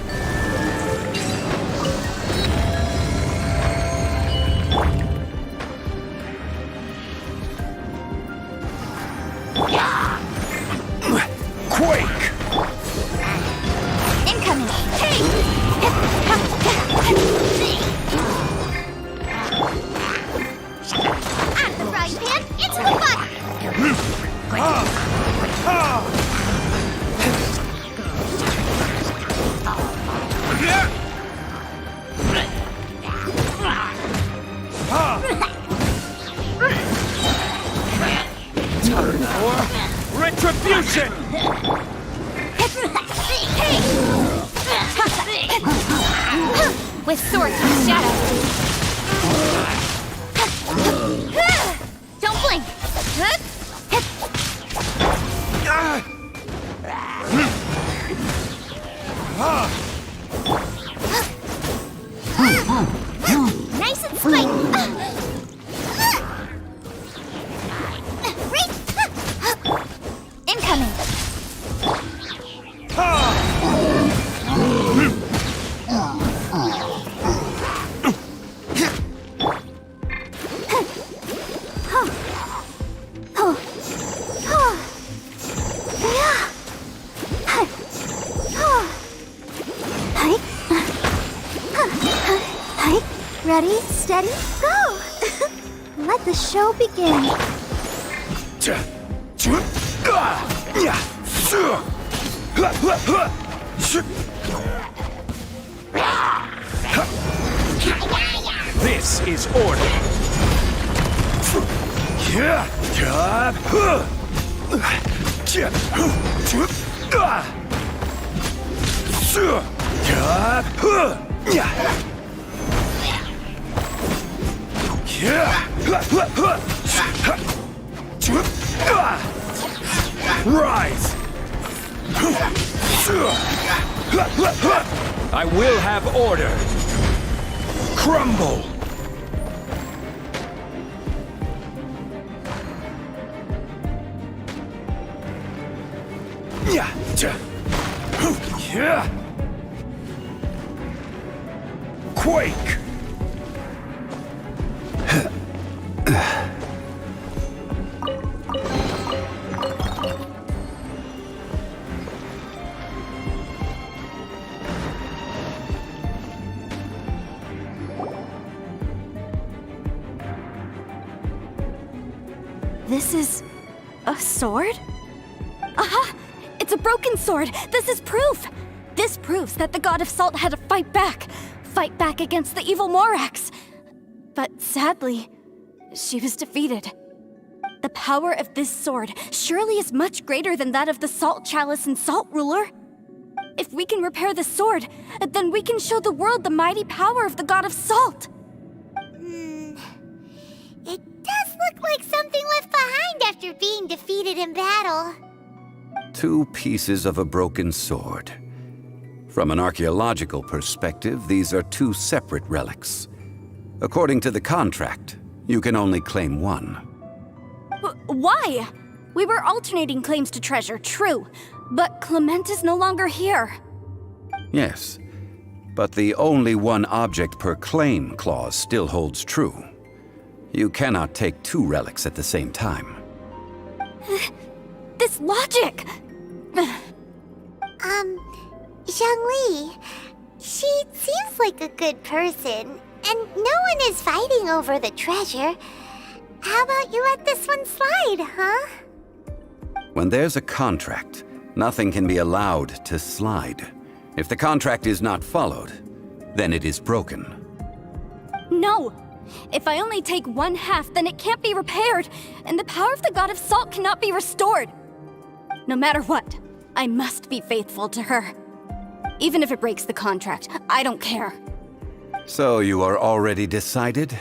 with swords and shadows. Don't blink. Nice and spiked. Incoming. Ready, steady, go! Let the show begin. This is order. Rise! I will have order. Crumble! Quake! This is a sword? Aha! It's a broken sword! This is proof! This proves that the God of Salt had to fight back against the evil Morax. But sadly, she was defeated. The power of this sword surely is much greater than that of the Salt Chalice and Salt Ruler. If we can repair the sword, then we can show the world the mighty power of the God of Salt. It does look like something left behind after being defeated in battle. 2 pieces of a broken sword. From an archaeological perspective, these are 2 separate relics. According to the contract, you can only claim one. Why? We were alternating claims to treasure, true, but Clement is no longer here. Yes, but the only one object per claim clause still holds true. You cannot take 2 relics at the same time. This logic! Zhongli, she seems like a good person, and no one is fighting over the treasure. How about you let this one slide, huh? When there's a contract, nothing can be allowed to slide. If the contract is not followed, then it is broken. No! If I only take 1/2, then it can't be repaired, and the power of the God of Salt cannot be restored. No matter what, I must be faithful to her. Even if it breaks the contract, I don't care. So you are already decided?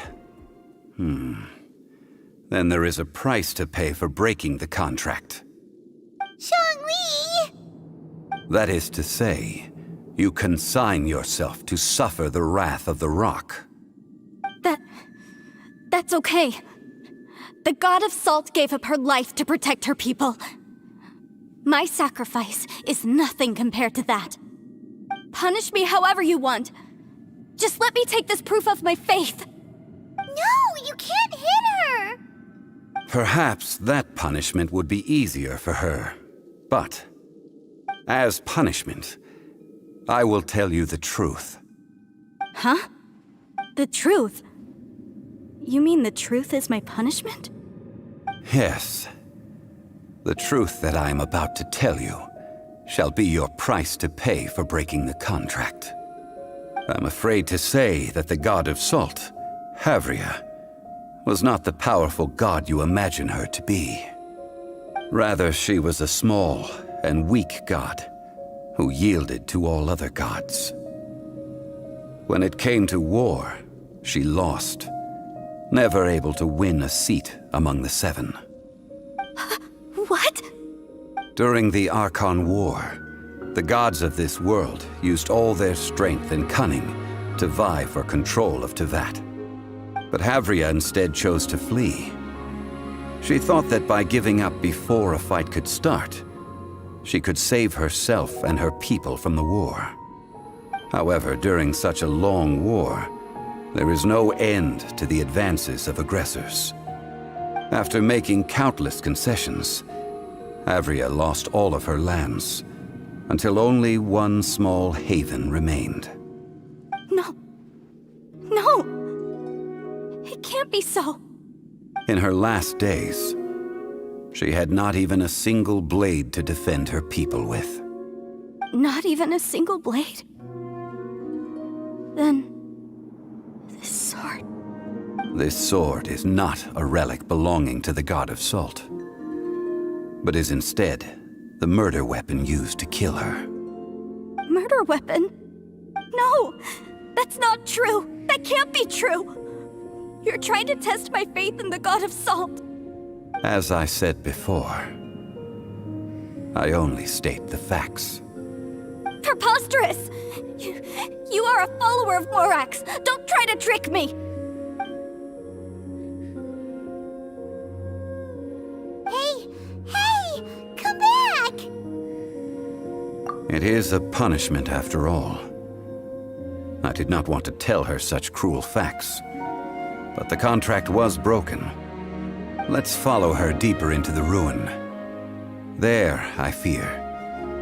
Then there is a price to pay for breaking the contract. Zhongli! That is to say, you consign yourself to suffer the wrath of the rock. That's okay. The God of Salt gave up her life to protect her people. My sacrifice is nothing compared to that. Punish me however you want. Just let me take this proof of my faith. No, you can't hit her! Perhaps that punishment would be easier for her. But, as punishment, I will tell you the truth. Huh? The truth? You mean the truth is my punishment? Yes. The truth that I am about to tell you shall be your price to pay for breaking the contract. I'm afraid to say that the God of Salt, Havria, was not the powerful god you imagine her to be. Rather, she was a small and weak god who yielded to all other gods. When it came to war, she lost, never able to win a seat among the seven. What? During the Archon War, the gods of this world used all their strength and cunning to vie for control of Tevat. But Havria instead chose to flee. She thought that by giving up before a fight could start, she could save herself and her people from the war. However, during such a long war, there is no end to the advances of aggressors. After making countless concessions, Havria lost all of her lands, until only one small haven remained. No. No! It can't be so. In her last days, she had not even a single blade to defend her people with. Not even a single blade? Then... this sword... This sword is not a relic belonging to the god of Salt, but is instead the murder weapon used to kill her. Murder weapon? No! That's not true! That can't be true! You're trying to test my faith in the god of Salt. As I said before, I only state the facts. Preposterous! You are a follower of Morax! Don't try to trick me! Hey! Come back! It is a punishment after all. I did not want to tell her such cruel facts, but the contract was broken. Let's follow her deeper into the ruin. There, I fear,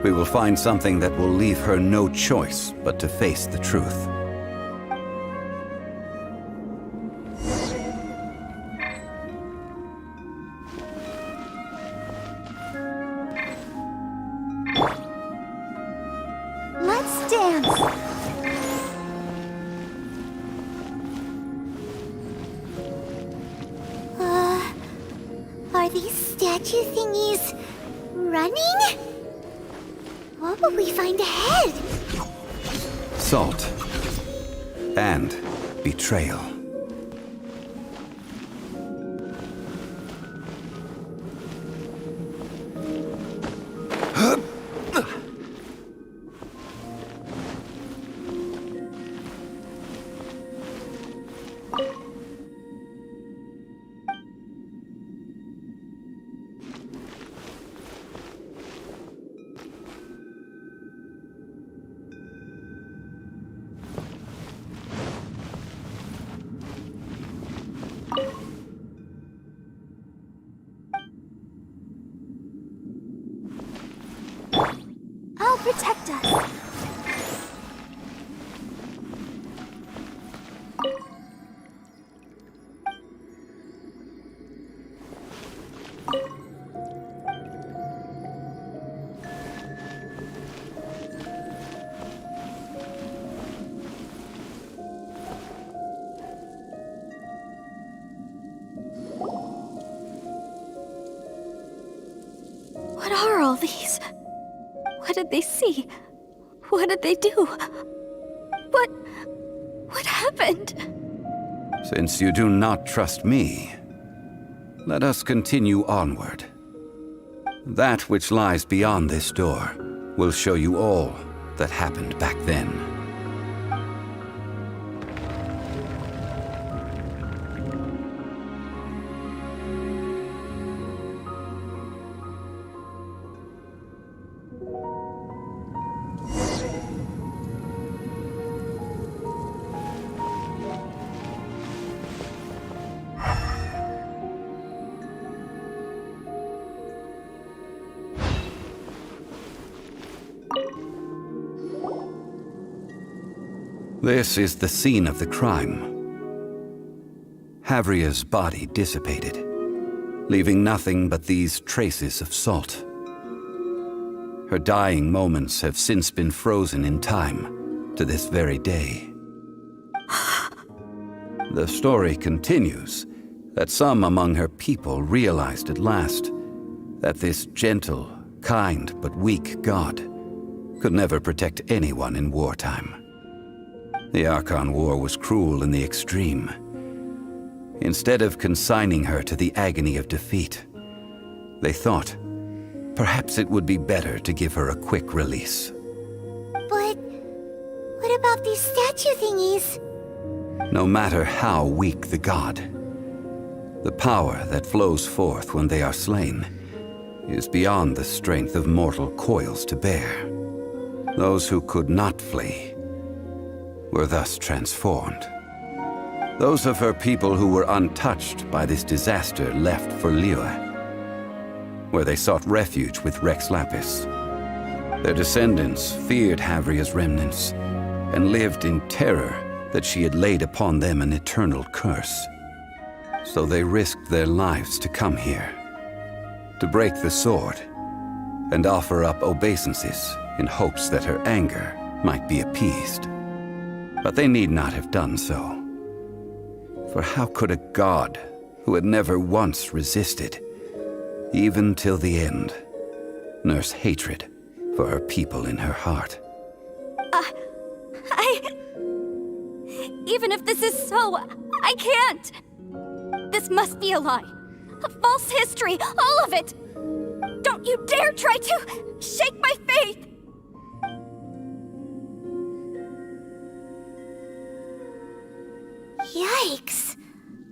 we will find something that will leave her no choice but to face the truth. Let's dance. Are these statue thingies running? What will we find ahead? Salt and betrayal. I'll protect us. What are all these? What did they see? What did they do? What happened? Since you do not trust me, let us continue onward. That which lies beyond this door will show you all that happened back then. This is the scene of the crime. Havria's body dissipated, leaving nothing but these traces of salt. Her dying moments have since been frozen in time to this very day. The story continues that some among her people realized at last that this gentle, kind, but weak god could never protect anyone in wartime. The Archon War was cruel in the extreme. Instead of consigning her to the agony of defeat, they thought perhaps it would be better to give her a quick release. But what about these statue thingies? No matter how weak the god, the power that flows forth when they are slain is beyond the strength of mortal coils to bear. Those who could not flee were thus transformed. Those of her people who were untouched by this disaster left for Liyue, where they sought refuge with Rex Lapis. Their descendants feared Havria's remnants and lived in terror that she had laid upon them an eternal curse. So they risked their lives to come here, to break the sword and offer up obeisances in hopes that her anger might be appeased. But they need not have done so. For how could a god who had never once resisted, even till the end, nurse hatred for her people in her heart? Even if this is so, I can't! This must be a lie. A false history, all of it! Don't you dare try to shake my faith! Yikes.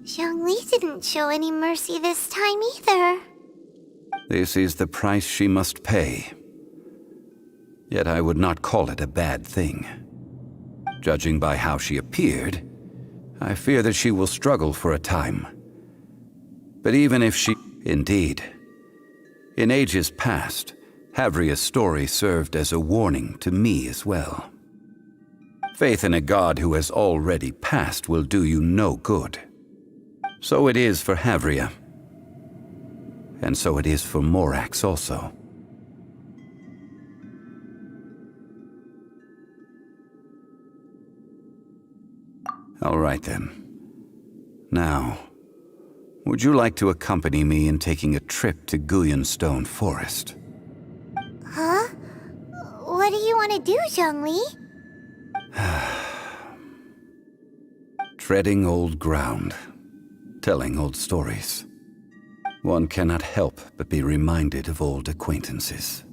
Zhongli didn't show any mercy this time either. This is the price she must pay. Yet I would not call it a bad thing. Judging by how she appeared, I fear that she will struggle for a time. But even if she... Indeed. In ages past, Havria's story served as a warning to me as well. Faith in a god who has already passed will do you no good. So it is for Havria. And so it is for Morax also. All right then. Now, would you like to accompany me in taking a trip to Guyonstone Forest? Huh? What do you want to do, Zhongli? Treading old ground, telling old stories. One cannot help but be reminded of old acquaintances.